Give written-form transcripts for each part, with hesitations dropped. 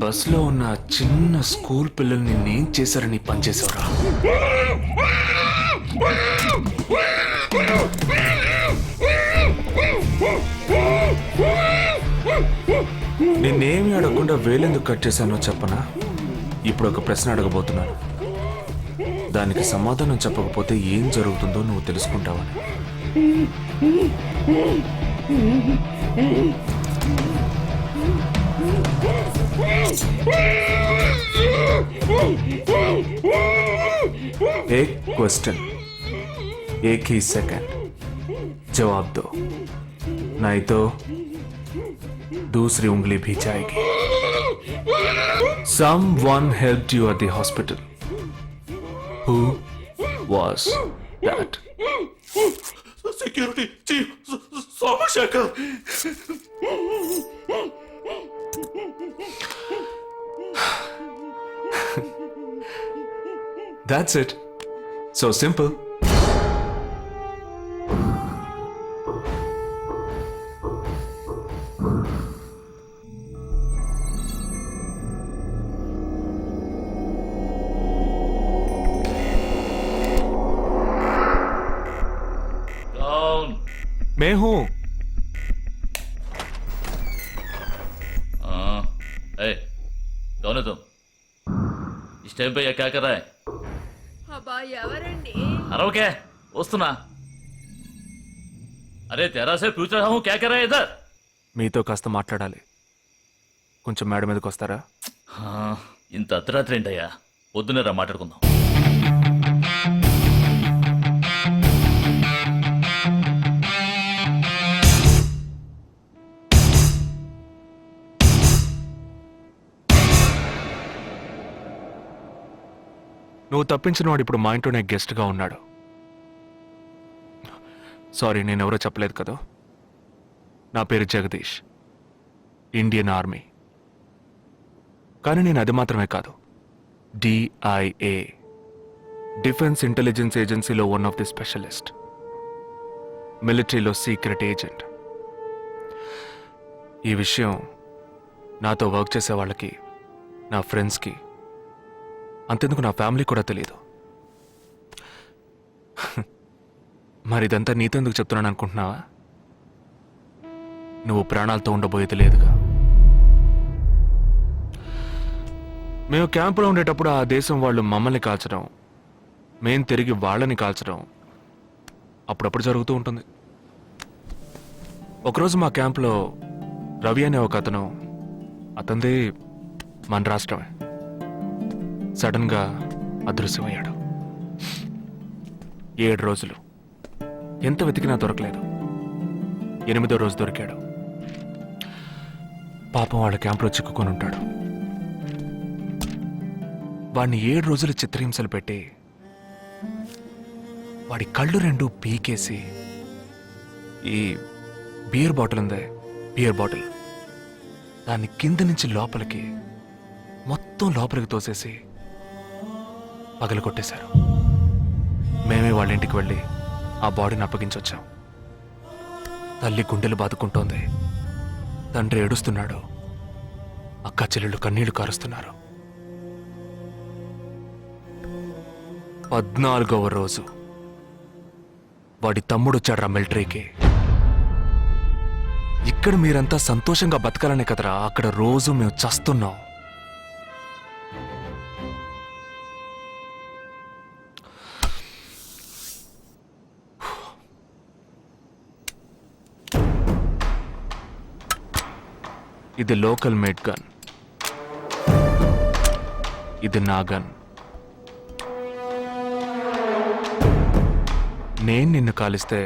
బస్లో ఉన్న చిన్న స్కూల్ పిల్లల్ని నేనేం చేశారని పనిచేశావురా? నిన్నేమి అడగకుండా వేలెందుకు కట్ చేశానో చెప్పనా? ఇప్పుడు ఒక ప్రశ్న అడగబోతున్నాను. దానికి సమాధానం చెప్పకపోతే ఏం జరుగుతుందో నువ్వు తెలుసుకుంటావని. एक क्वेश्चन, एक ही सेकंड, जवाब दो, नहीं तो दूसरी उंगली भी जाएगी. Someone helped you at the hospital. Who was that? Security chief Somashekar. That's it. So simple. Down. मैं हूं. Hey, कौन है तुम? इस टाइम पे ये क्या कर रहा है? అబ్బా ఎవరండి? अरे वस्तुना अरे तेरा से पूछ रहा हूँ क्या कर रहा है इधर? మీతో కాస్త మాట్లాడాలి. కొంచెం మేడ మీదకి వస్తారా? ఇంత అర్ధరాత్రి ఏంటయ్యా? పొద్దున్నే రా మాట్లాడుకుందాం. నువ్వు తప్పించిన వాడు ఇప్పుడు మా ఇంట్లోనే గెస్ట్గా ఉన్నాడు. సారీ, నేనెవరో చెప్పలేదు కదా. నా పేరు జగదీష్, ఇండియన్ ఆర్మీ. కానీ నేను అది మాత్రమే కాదు, DIA, డిఫెన్స్ ఇంటెలిజెన్స్ ఏజెన్సీలో వన్ ఆఫ్ ది స్పెషలిస్ట్, మిలిటరీలో సీక్రెట్ ఏజెంట్. ఈ విషయం నాతో వర్క్ చేసే వాళ్ళకి, నా ఫ్రెండ్స్కి, అంతెందుకు నా ఫ్యామిలీ కూడా తెలియదు. మరి ఇదంతా నీతెందుకు చెప్తున్నాను అనుకుంటున్నావా? నువ్వు ప్రాణాలతో ఉండబోయేది లేదుగా. మేము క్యాంపులో ఉండేటప్పుడు ఆ దేశం వాళ్ళు మమ్మల్ని కాల్చడం, మేం తిరిగి వాళ్ళని కాల్చడం అప్పుడప్పుడు జరుగుతూ ఉంటుంది. ఒకరోజు మా క్యాంప్లో రవి అనే ఒక అతను, అతనిది మన రాష్ట్రమే, సడన్గా అదృశ్యమయ్యాడు. 7 రోజులు ఎంత వెతికినా దొరకలేదు. 8వ రోజు దొరికాడు. పాపం వాళ్ళ క్యాంప్లో చిక్కుకొని ఉంటాడు. వాడిని 7 రోజులు చిత్రహింసలు పెట్టి వాడి కళ్ళు 2 పీకేసి ఈ బియర్ బాటిల్ ఉందే, బియర్ బాటిల్, దాన్ని కింద నుంచి లోపలికి మొత్తం లోపలికి తోసేసి పగలు కొట్టేశారు. మేమే వాళ్ళ ఇంటికి వెళ్ళి ఆ బాడీని అప్పగించొచ్చాం. తల్లి గుండెలు బాదుకుంటోంది, తండ్రి ఏడుస్తున్నాడు, అక్క చెల్లెళ్ళు కన్నీళ్లు కారుస్తున్నారు. 14వ రోజు వాడి తమ్ముడు వచ్చాడ్రా మిలిటరీకి. ఇక్కడ మీరంతా సంతోషంగా బతకాలనే కదరా, అక్కడ రోజు మేము చస్తున్నాం. ఇది లోకల్ మేడ్ గన్, ఇది నా గన్. నేను నిన్ను కాలిస్తే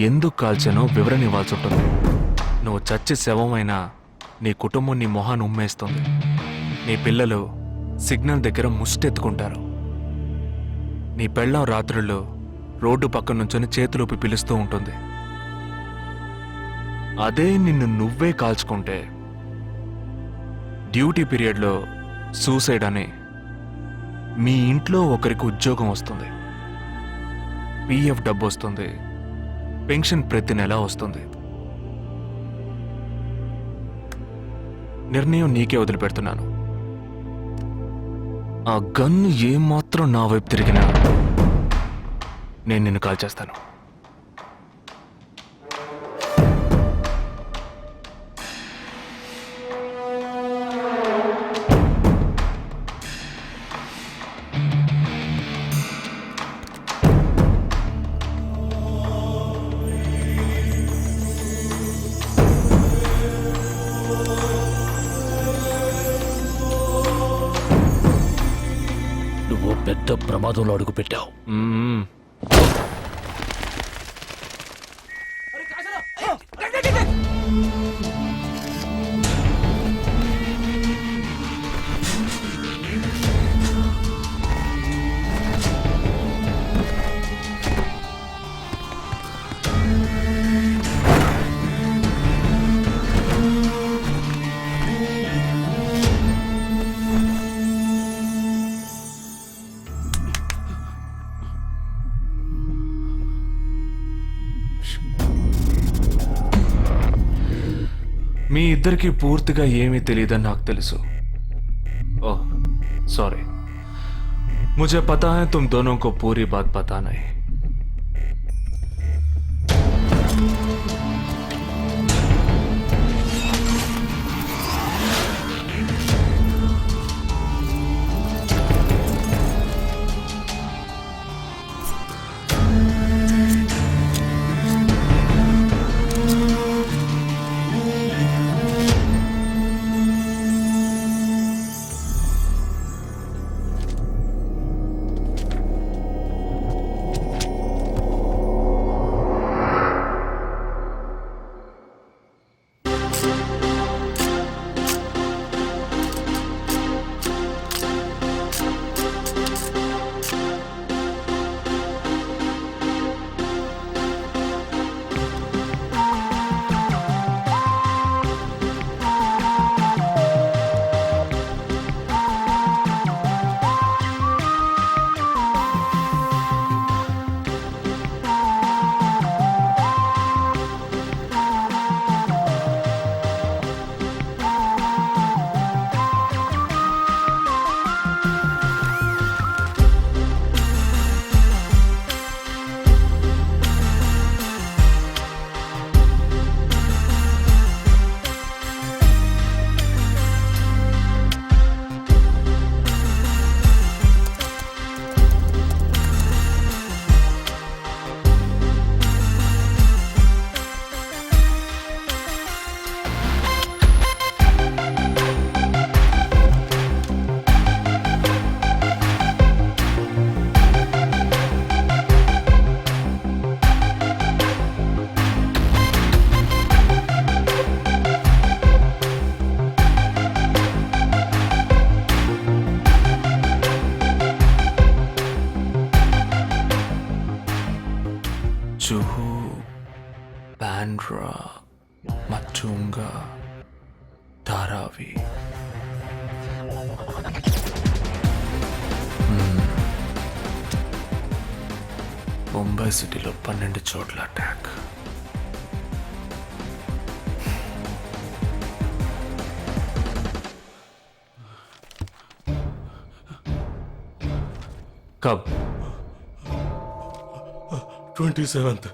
ఎందుకు కాల్చానో వివరణ ఇవ్వాల్సి ఉంటుంది. నువ్వు చచ్చి శవమైనా నీ కుటుంబం నీ మొహాన్ని ఉమ్మేస్తుంది. నీ పిల్లలు సిగ్నల్ దగ్గర ముష్టెత్తుకుంటారు. నీ పెళ్ళాం రాత్రుల్లో రోడ్డు పక్కన నుంచొని చేతులూపి పిలుస్తూ ఉంటుంది. అదే నిన్ను నువ్వే కాల్చుకుంటే డ్యూటీ పీరియడ్లో సూసైడ్ అని మీ ఇంట్లో ఒకరికి ఉద్యోగం వస్తుంది, PF డబ్బు వస్తుంది, పెన్షన్ ప్రతి నెలా వస్తుంది. నిర్ణయం నీకే వదిలిపెడుతున్నాను. ఆ గన్ను ఏమాత్రం నా వైపు తిరిగినా నేను నిన్ను కాల్ చేస్తాను. నువ్వు పెద్ద ప్రమాదంలో అడుగు పెట్టావు. మ్మ్. మీ ఇద్దరికి పూర్తిగా ఏమీ తెలియదని నాకు తెలుసు. ఓह सॉरी, मुझे पता है तुम दोनों को पूरी बात पता नहीं. जुहू, बांद्रा, मटुंगा, धारावी. ముంబై సిటీలో 12 చోట్ల అటాక్. కబ్ 27th.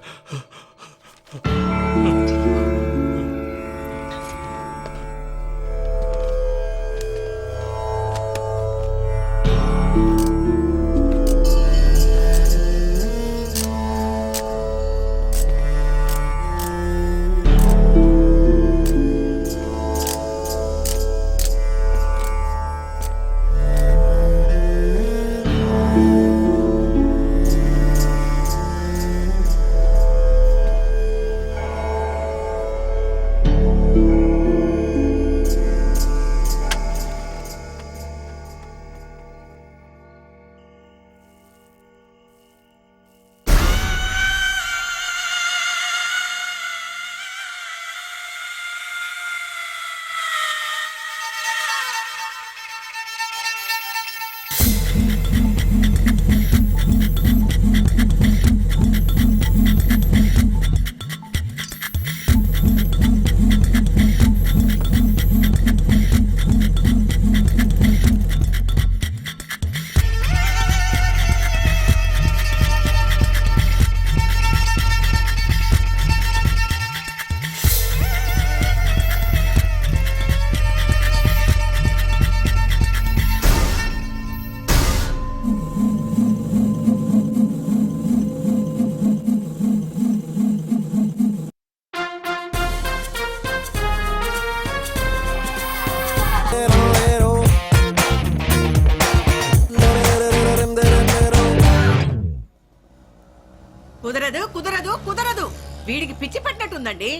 వీడికి పిచ్చి పట్టినట్టుందండి.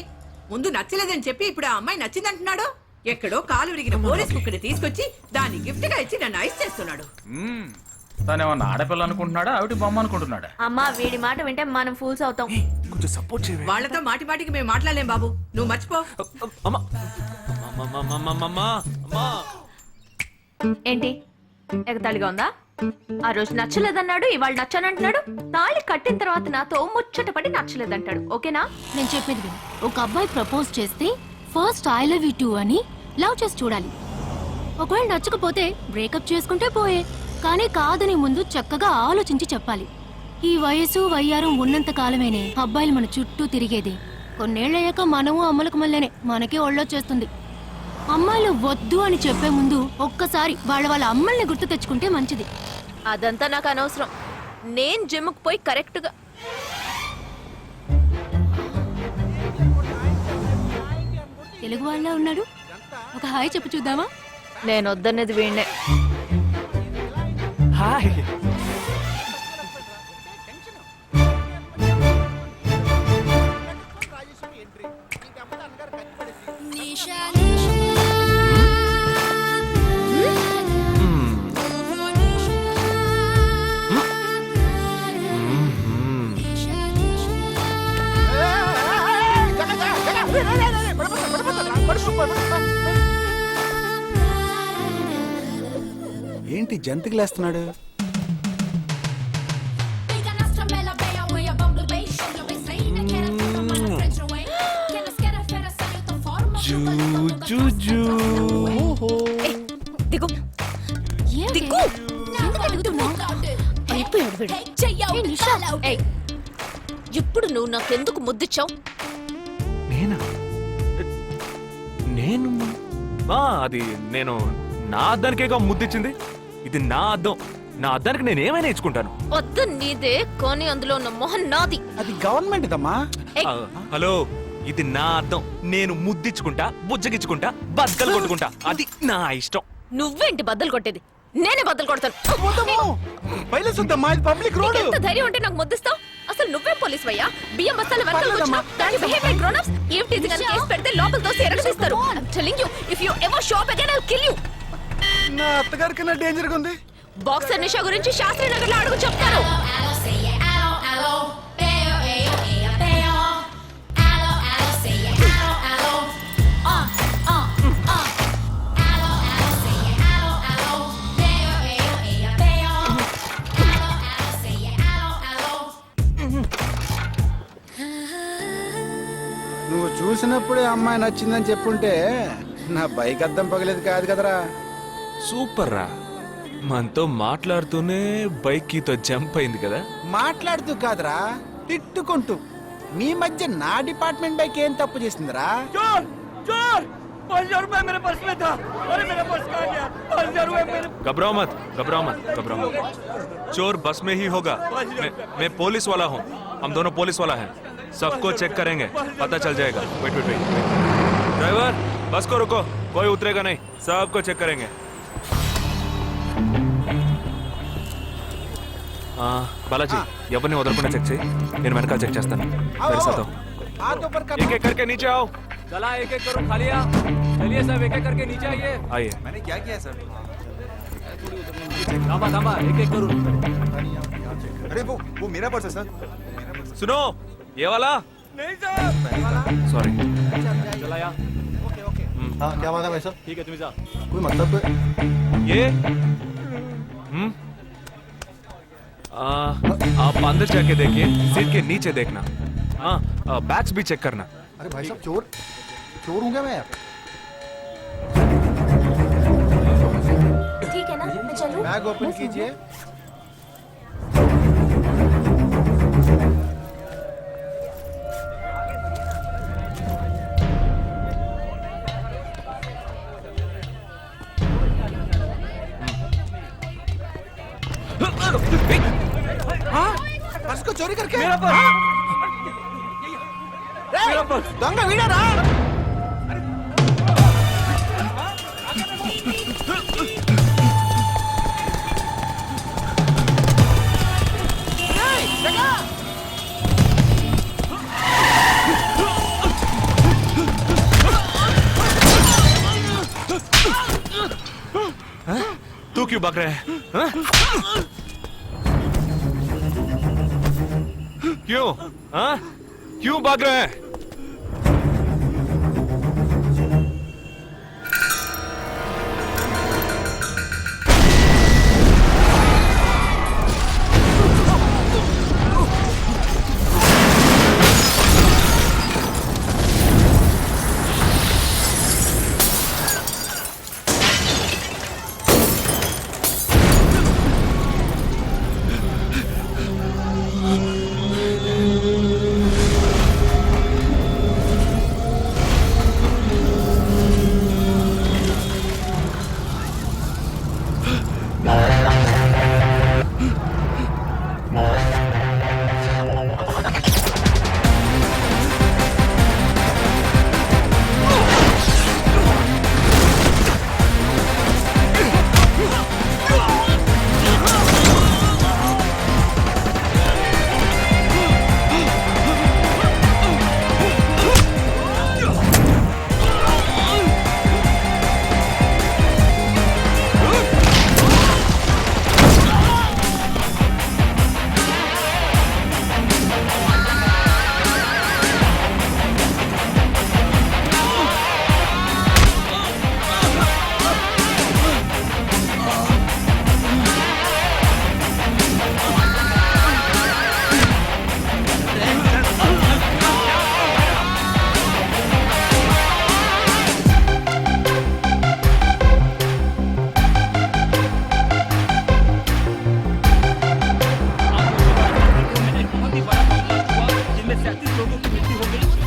ముందు నచ్చలేదని చెప్పి ఇప్పుడు ఆ అమ్మాయి నచ్చిందంటున్నాడు. ఎక్కడో కాలు విరిగిన పోలీస్ కుక్కని తీసుకొచ్చి దాన్ని గిఫ్ట్ గా ఇచ్చి నన్ను ఐస్ చేస్తున్నాడు. తనేమన్నా ఆడపిల్ల అనుకుంటున్నాడా ఆవిడ బొమ్మ అనుకుంటున్నాడా? అమ్మా వీడి మాట వింటే మనం ఫూల్స్ అవుతాం. కొంచెం సపోర్ట్ చేయవే. వాళ్ళతో మాటి మాటికి మేము మాట్లాడలేం బాబు, నువ్వు మర్చిపో. అమ్మా అమ్మా, అమ్మా, అమ్మా, అమ్మా. ఏంటి ఎగతాళిగా ఉందా? ఆ రోజు నచ్చలేదన్నాడు, ఇవాళ నచ్చానంటున్నాడు. తాళి కట్టిన తర్వాత నాతో ముచ్చట పడి నచ్చలేదంటాడు. ఓకేనా? నేను చెప్పేది విను. ఒక అబ్బాయి ప్రపోజ్ చేస్తే first I love you two అని లవ్ చేసి చూడాలి. ఒకవేళ నచ్చకపోతే బ్రేకప్ చేసుకుంటే పోయే. కానీ కాదని ముందు చక్కగా ఆలోచించి చెప్పాలి. ఈ వయసు వయ్యారం ఉన్నంత కాలమేనే అబ్బాయిలు మన చుట్టూ తిరిగేది. కొన్నేళ్లయ్యాక మనము అమ్మలకు మళ్ళీనే మనకే ఒళ్ళొచ్చేస్తుంది. అమ్మాయిలు వద్దు అని చెప్పే ముందు ఒక్కసారి వాళ్ళ అమ్మల్ని గుర్తు తెచ్చుకుంటే మంచిది. అదంతా నాకు అనవసరం. నేను జిమ్కి పోయి కరెక్ట్ గా తెలుగు వాళ్ళ ఉన్నాడు. ఒక హాయ్ చెప్పు చూద్దామా? నేను వద్దనేది వీణ్ణే. హాయ్. ఏంటి జంతికలేస్తున్నాడు? దిగు దిగు. ఎందుకు అడుగుతున్నావ్? అయిపోయాడు వీడు. ఏ నిషా, ఏయ్, ఇప్పుడు నువ్వు నాకెందుకు ముద్దిచ్చావు? నేనా? నేను అది నేను నా అద్దానికేగా ముద్దిచ్చింది. ఇది నా అద్దం. నా అద్దానికి నేను ఏమైనా ఇచ్చుకుంటాను. వద్దు నీదే, కానీ అందులో ఉన్న మొహం నాది. అది గవర్నమెంట్ దమ్మా. ఏయ్, హలో, ఇది నా అద్దం. నేను ముద్దిచ్చుకుంటా, బుజ్జగిచ్చుకుంటా, బద్దలు కొట్టుకుంటా. అది నా ఇష్టం. నువ్వేంటి బద్దలు కొట్టేది? నేనే బద్దలు కొడతాను. Public road. ఎంత ధైర్యం ఉంటే నాకు ముద్దిస్తావు? అసలు నువ్వే పోలీస్ వయ్యా? బియ్యం బస్తాలు వెనకాల కూర్చున్నావు. దాన్ని behave like grown-ups. ఏం teasing అని కేసు పెడితే లోపల తోసి ఎరగదీస్తారు. I'm telling you, if you ever show up again, I'll kill you. నా అత్తగారికి నా డేంజర్ గా ఉంది. బాక్సర్ నిషా గురించి శాస్త్రి నగర్ లో అడుగు చెప్తారు. నువ్వు చూసినప్పుడే అమ్మాయి నచ్చిందని చెప్పుంటే నా బైక్ అద్దం పగలేదు కాదు కదరా. సూపర్ రా. మనతో మాట్లాడుతూనే బైక్ కీతో జంప్ అయింది కదా. మాట్లాడుతూ కాదురా, తిట్టుకుంటూ. మీ మధ్య నా డిపార్ట్మెంట్ బైక్ ఏం తప్పు చేసిందిరా? घबराओ मत, घबराओ मत, घबराओ मत. चोर बस में ही होगा. मैं पुलिस वाला हूँ. हम दोनों पुलिस वाला हैं. सबको चेक करेंगे, पता चल जाएगा. Wait wait wait. ड्राइवर, बस को रुको. कोई उतरेगा नहीं. सबको चेक करेंगे. बालाजी, ఎవరిని వదలకుండా చెక్ చేయి. నేను వెనకాల చెక్ చేస్తాను. हाथ ऊपर कर. एक एक करके नीचे आओ. चला एक एक करो खालिया. चलिए सब एक एक करके नीचे आइए. आइए. मैंने क्या किया सर? थामा थामा एक एक करो. अरे वो मेरा पर्स है सर. सुनो, ये वाला नहीं सर. सॉरी. चला या. Okay okay. हाँ क्या बात है भाई साहब? ठीक है तुम जा. कोई मतलब तो ये आप अंदर जाके देखिए. सीट के नीचे देखना. हाँ, बैग्स भी चेक करना. अरे भाई साहब चोर चोर हूँ क्या मैं? ठीक है ना, मैं चलूं? बैग ओपन कीजिए. हाँ? पर्स को चोरी करके? मेरा पर्स. मेरा पर्स. दंगा वीडरा. क्यों भाग रहे हैं हाँ? क्यों हाँ? क्यों भाग रहे हैं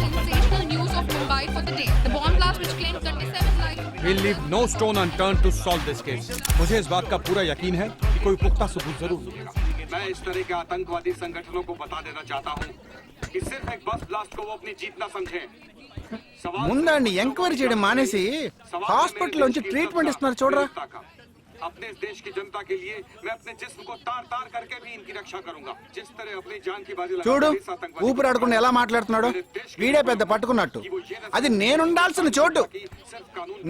Sensational news of Mumbai for the day. The bomb blast which claimed 37 lives. We'll leave no stone unturned to solve this case. मुझे इस बात का पूरा यकीन है कि कोई पुख्ता सबूत जरूर मिलेगा। मैं इस तरह के आतंकवादी संगठनों को बता देना चाहता हूँ कि सिर्फ एक बस ब्लास्ट को वो अपनी जीत न समझें। ముందండి ఎంక్వైరీ చేయడం మానేసి హాస్పిటల్ నుంచి ట్రీట్మెంట్ ఇస్తున్నారు చూడరా. अपने इस देश की जनता के लिए मैं अपने जिस्म को तार तार करके भी इनकी रक्षा करूंगा जिस तरह अपनी जान की बाजी చూడు ఊపిరాడకుండా ఎలా మాట్లాడుతున్నాడు. వీడే పెద్ద పట్టుకున్నట్టు. అది నేనుండాల్సిన చోటు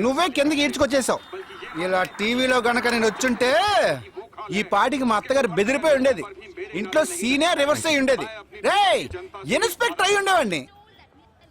నువ్వే కిందకి ఈడ్చుకొచ్చేసావు. ఇలా టీవీలో గనక నేను వచ్చుంటే ఈ పాటికి మా అత్తగారు బెదిరిపోయి ఉండేది. ఇంట్లో సీనే రివర్స్ అయి ఉండేది. రేయ్ ఇన్స్పెక్టర్ అయి ఉండేవాడిని.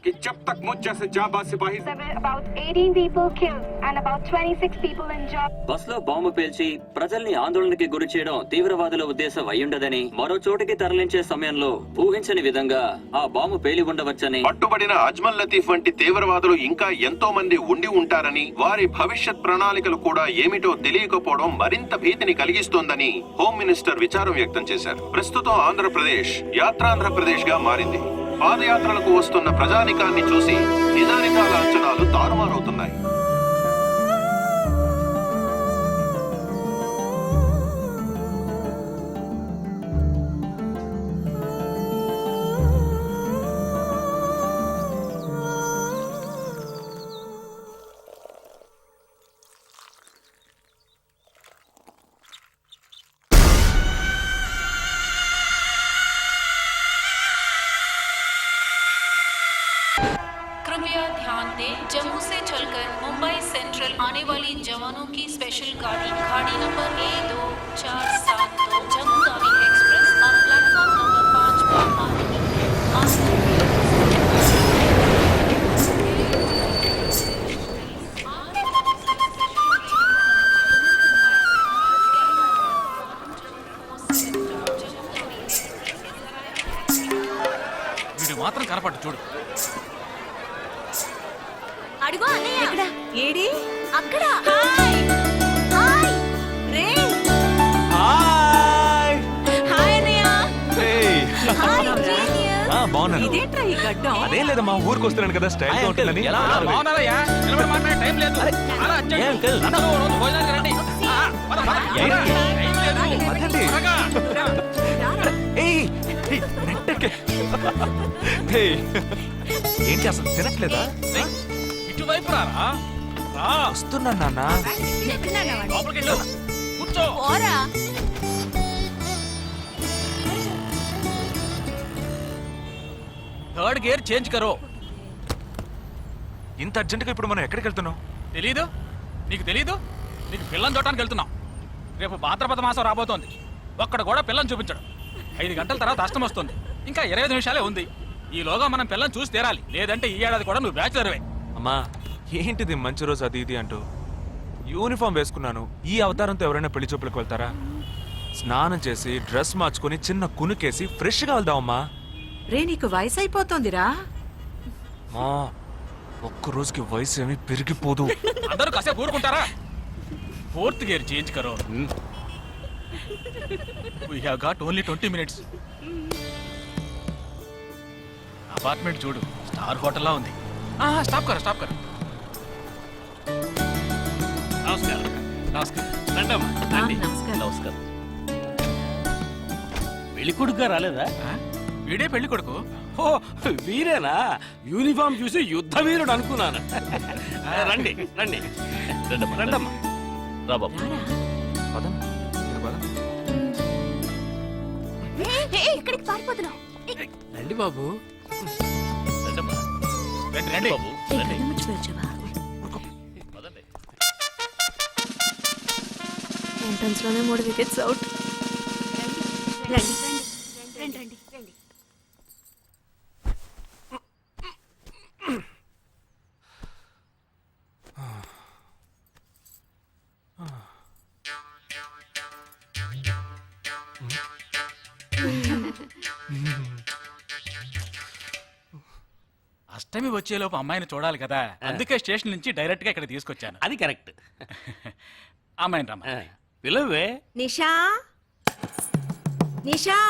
कि जब तक मुझ जैसे जाबाज सिपाही About 18 people killed and about 26 people injured. బస్సులో బాంబు పేల్చి ప్రజల్ని ఆందోళనకి గురి చేయడం తీవ్రవాదుల ఉద్దేశం అయ్యుండదని మరో చోటికి తరలించే సమయంలో ఊహించని విధంగా ఆ బాంబు పేలి ఉండవచ్చని పట్టుబడిన అజ్మల్ లతీఫ్ వంటి తీవ్రవాదులు ఇంకా ఎంతో మంది ఉండి ఉంటారని వారి భవిష్యత్ ప్రణాళికలు కూడా ఏమిటో తెలియకపోవడం మరింత భీతిని కలిగిస్తోందని హోమ్ మినిస్టర్ విచారం వ్యక్తం చేశారు. ప్రస్తుతం ఆంధ్రప్రదేశ్ యాత్రాంధ్రప్రదేశ్ గా మారింది. పాదయాత్రలకు వస్తున్న ప్రజానికాన్ని చూసి నిజానిజాల అంచనాలు తారుమారవుతున్నాయి. कृपया ध्यान दें, जम्मू से चलकर मुंबई सेंट्रल आने वाली जवानों की स्पेशल गाड़ी number A2472 Jammu Tawi express और प्लेटफॉर्म नंबर 5 पर आ रही है। వీడు మాత్రం కనపట్టు చూడు. అడుగు అన్నయ్య. ఏడి అక్కడ. హాయ్ హాయ్ రే. హాయ్ హాయ్ అన్నయ్య. హాయ్ బాగున్నావురా? జీనియస్. బాగున్నాను. ఇదేంట్రా ఈ గడ్డం? అదేం లేదమ్మా ఊరికి వస్తున్నాను కదా స్టైల్ గా ఉంటుందని. ఎలా బాగున్నారయ్యా? నిలబడి మాట్లాడే టైం లేదు. అలా అర్జెంట్. అందరూ ఓ రోజు భోజనానికి రండి. పద, పద. టైం లేదు. పదండి. త్వరగా. ఏయ్, ఏయ్, నెట్టకే. ఏయ్, ఏంటి అసలు తినట్లేదా? ఇటువైపు రారా. రా. వస్తున్నా నాన్న. లోపలికి వెళ్ళు. కూర్చో. పోరా. థర్డ్ గేర్ చేంజ్ కరో. ఇంత అర్జెంటుగా ఇప్పుడు మనం ఎక్కడికి వెళ్తున్నాం? తెలీదు నీకు తెలీదు. నీకు పిల్లని చూడటానికి వెళ్తున్నాం. రేపు భాద్రపద మాసం రాబోతోంది. ఒక్కడ కూడా పిల్లని చూపించడు. 5 గంటల తర్వాత అష్టం వస్తుంది. ఇంకా 25 నిమిషాలే ఉంది. ఈలోగా మనం పిల్లని చూసి తీరాలి. లేదంటే ఈ ఏడాది కూడా నువ్వు బ్యాచులర్వే. అమ్మా ఏంటిది మంచి రోజు అది ఇది అంటూ యూనిఫామ్ వేసుకున్నాను. ఈ అవతారంతో ఎవరైనా పెళ్లి చూపులకు వెళ్తారా? స్నానం చేసి డ్రెస్ మార్చుకొని చిన్న కునుకేసి ఫ్రెష్గా వెళ్దామమ్మా. రే నీకు వయసు అయిపోతోందిరా. మా ఒక్క రోజుకి వయసు ఏమి పెరిగిపోదు. అందరూ కాసేపు ఊరుకుంటారా? 4th గేర్ చేంజ్ కరో. We have got only 20 minutes. Apartment చూడు, స్టార్ హోటల్లా ఉంది. స్టాప్ కర. నమస్కారం. రండమ్మా, రండి. నమస్కారం. పెళ్లి కొడుకుగా రాలేదా? వీడే పెళ్లి కొడుకు. ఓ వీరేనా? యూనిఫామ్ చూసి యుద్ధ వీరుడు అనుకున్నాను. రండి రండి రండమ్మా. రండమ్మా. రా బాబు. పదండి, మీరు పదండి. ఇక్కడికి పారిపోతున్నావు. రండి బాబు. రండమ్మా. రండి బాబు రండి. పదండి. ఎంట్రన్స్ లోనే 3 వికెట్స్ అవుట్. రండి రండి. అష్టమి వచ్చేలోపు అమ్మాయిని చూడాలి కదా, అందుకే స్టేషన్ నుంచి డైరెక్ట్ గా ఇక్కడ తీసుకొచ్చాను. అది కరెక్ట్. అమ్మాయిని రమ్మ. పిలవే. నిషా నిషా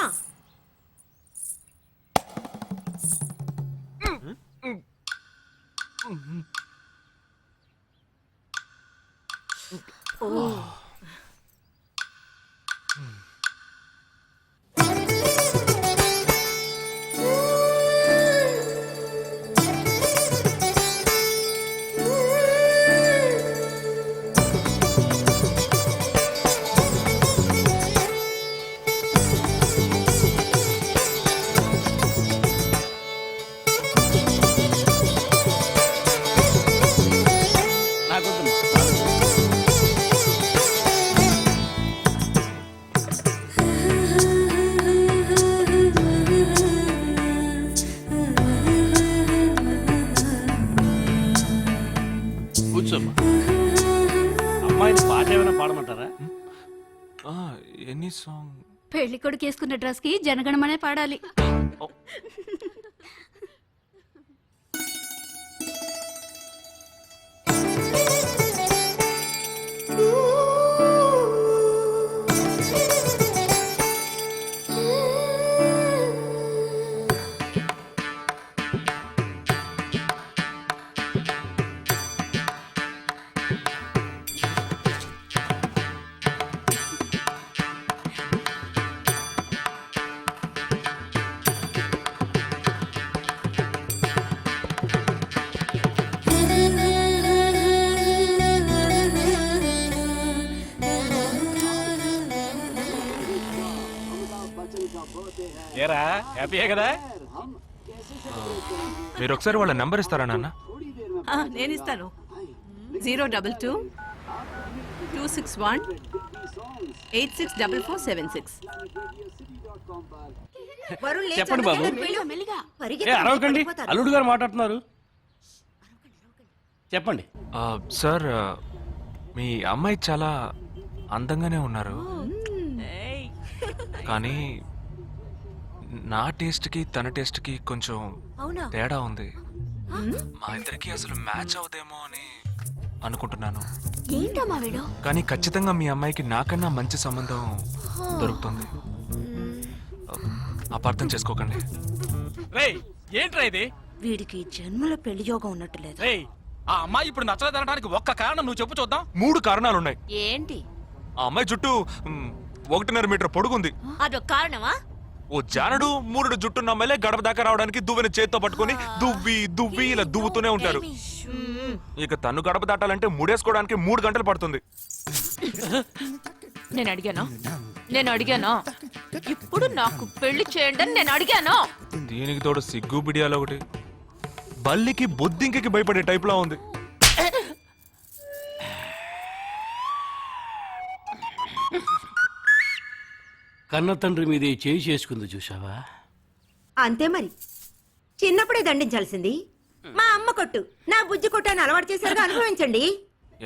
కూర్చోమ్మా. అమ్మాయిని పాట ఏమైనా పాడమంటారా? Any song? పెళ్లి కొడుకు వేసుకున్న డ్రెస్ కి జనగణమనే పాడాలి. ఏరా, హ్యాపీయే కదా? మీరు ఒకసారి వాళ్ళ నెంబర్ ఇస్తారా నాన్న? నేను ఇస్తాను. 022 261 864476. చెప్పండి బాబు. అరవకండి, అల్లుడు గారు మాట్లాడుతున్నారు. చెప్పండి. సార్, మీ అమ్మాయి చాలా అందంగానే ఉన్నారు, కానీ నా టేస్ట్కి తన టేస్ట్కి కొంచెం తేడా ఉంది. మా ఇద్దరికి అసలు మ్యాచ్ అవుదేమో అని అనుకుంటున్నాను. ఏంటమ్మా వీడు? కానీ ఖచ్చితంగా మీ అమ్మాయికి నాకన్నా మంచి సంబంధం దొరుకుతుంది. అపార్థం చేసుకోకండి. రేయ్, ఏంట్రా ఇది? వీడికి జన్మలో పెళ్లి యోగం ఉన్నట్టు లేదు. రేయ్, ఆ అమ్మాయి ఇప్పుడు నచ్చలేదనడానికి ఒక్క కారణం నువ్వు చెప్పు చూద్దాం. 3 కారణాలున్నాయి. ఏంటి? ఆ అమ్మాయి జుట్టు 1.5 మీటర్ పొడుగుంది. అదొక కారణమా? ఓ జానడు 3 జుట్టున్న అమ్మాయిలే గడప దాకా రావడానికి దువ్వెన చేత్తో పట్టుకుని దువ్వి ఇలా దువ్వుతూనే ఉంటారు. ఇక తను గడప దాటాలంటే ముడేసుకోవడానికి 3 గంటలు పడుతుంది. నేను అడిగాను. ఇప్పుడు నాకు పెళ్లి చేయండి అని నేను అడిగాను. దీనికి తోడు సిగ్గు బిడియాలో ఒకటి. బల్లికి బొద్దింకకి భయపడే టైప్ లా ఉంది. కన్న తండ్రి మీదే చేయి చేసుకుంది చూసావా? అంతే మరి, చిన్నప్పుడే దండించాల్సింది. మా అమ్మ కొట్టు, నా బుజ్జి కొట్టాను అలవాటు చేశారుగా, అనుభవించండి.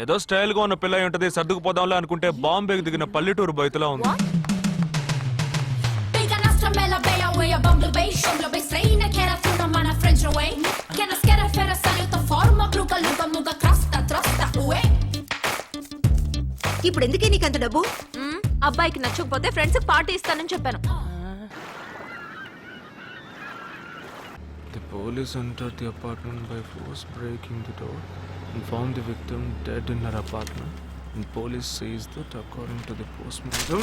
ఏదో స్టైల్ గా ఉన్న పిల్ల అయి ఉంటది, సర్దుకుపోదాంలే అనుకుంటే బాంబేకి దిగిన పల్లెటూరు బయటలో ఉంది. ఇప్పుడు ఎందుకే నీకు అంత డబ్బు? అబ్బాయికి నచ్చకపోతే ఫ్రెండ్స్ పార్టీ ఇస్తానని చెప్పాను. The police entered the apartment by force, breaking the door and found the victim dead in her apartment. And police says that according to the postmortem.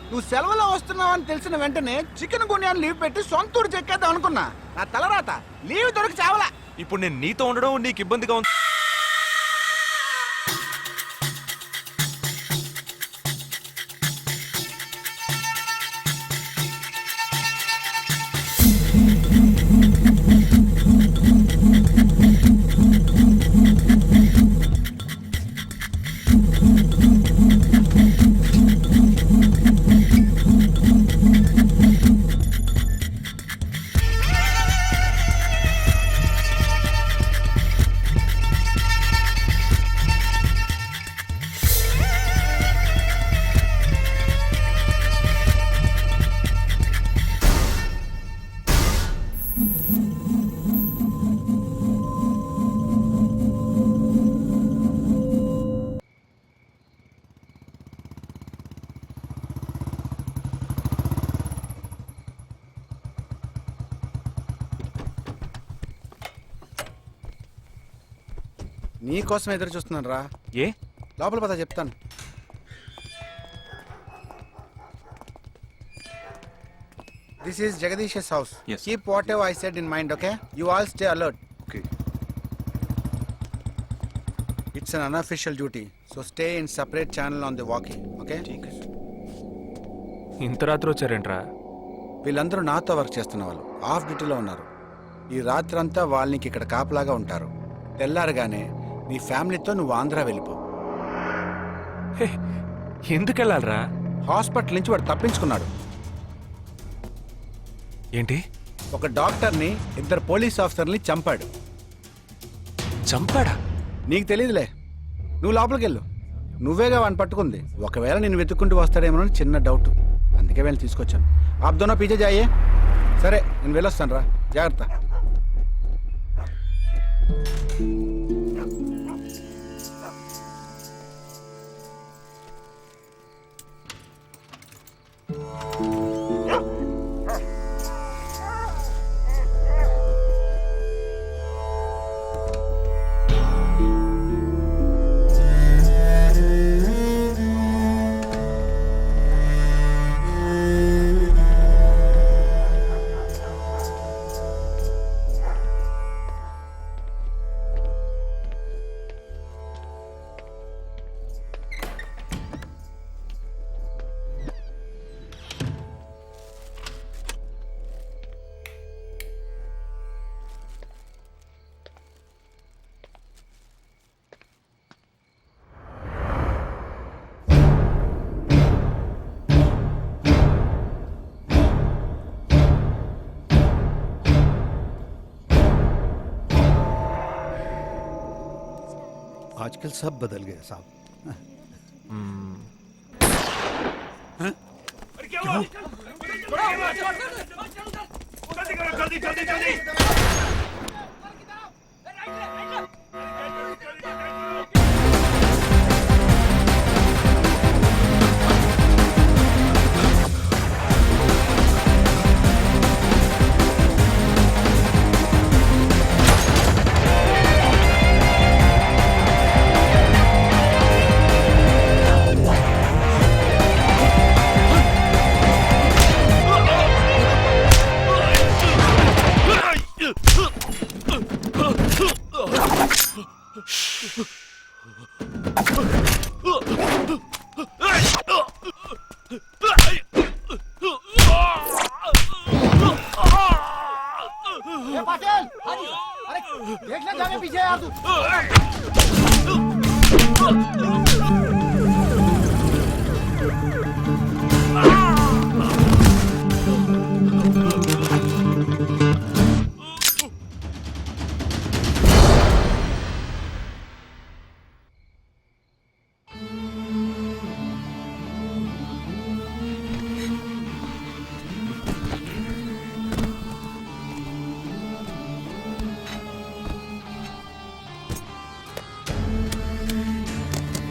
నువ్వు సెలవులో వస్తున్నావని తెలిసిన వెంటనే చికెన్ గున్యాన్ని లీవ్ పెట్టి సొంతూరు చెక్కేద్దాం అనుకున్నా. నా తలరాత లీవ్ దొరికి చావలా. ఇప్పుడు నేను నీతో ఉండడం నీకు ఇబ్బందిగా ఉంది. నీకోసం ఎదురు చూస్తున్నాను రా. ఏ లోపల పద చెప్తాను. This is Jagadish house. Keep what ever I said in mind, okay? You all stay alert. Okay. It's an unofficial duty, so stay in separate channel on the walking, okay? ఇంత రాత్రి వచ్చారేంట్రా? వీళ్ళందరూ నాతో వర్క్ చేస్తున్న వాళ్ళు, ఆఫ్ డ్యూటీలో ఉన్నారు. ఈ రాత్రంతా వాళ్ళకి ఇక్కడ కాపలాగా ఉంటారు. తెల్లారగానే నీ ఫ్యామిలీతో నువ్వు ఆంధ్ర వెళ్ళిపో. ఎందుకు వెళ్ళాలరా? హాస్పిటల్ నుంచి వాడు తప్పించుకున్నాడు. ఏంటి? ఒక డాక్టర్ని, ఇద్దరు పోలీస్ ఆఫీసర్ని చంపాడు. చంపాడా? నీకు తెలియదులే, నువ్వు లోపలికి వెళ్ళు. నువ్వేగా వాడిని పట్టుకుంది. ఒకవేళ నేను వెతుక్కుంటూ వస్తాడేమో అని చిన్న డౌట్, అందుకే వెళ్ళి తీసుకొచ్చాను. ఆప్ దోనో పీछे जाइए. సరే నేను వెళ్ళొస్తాను రా, జాగ్రత్త. आजकल सब बदल गया साहब। देखना जाने पीछे यार तू। ఆ!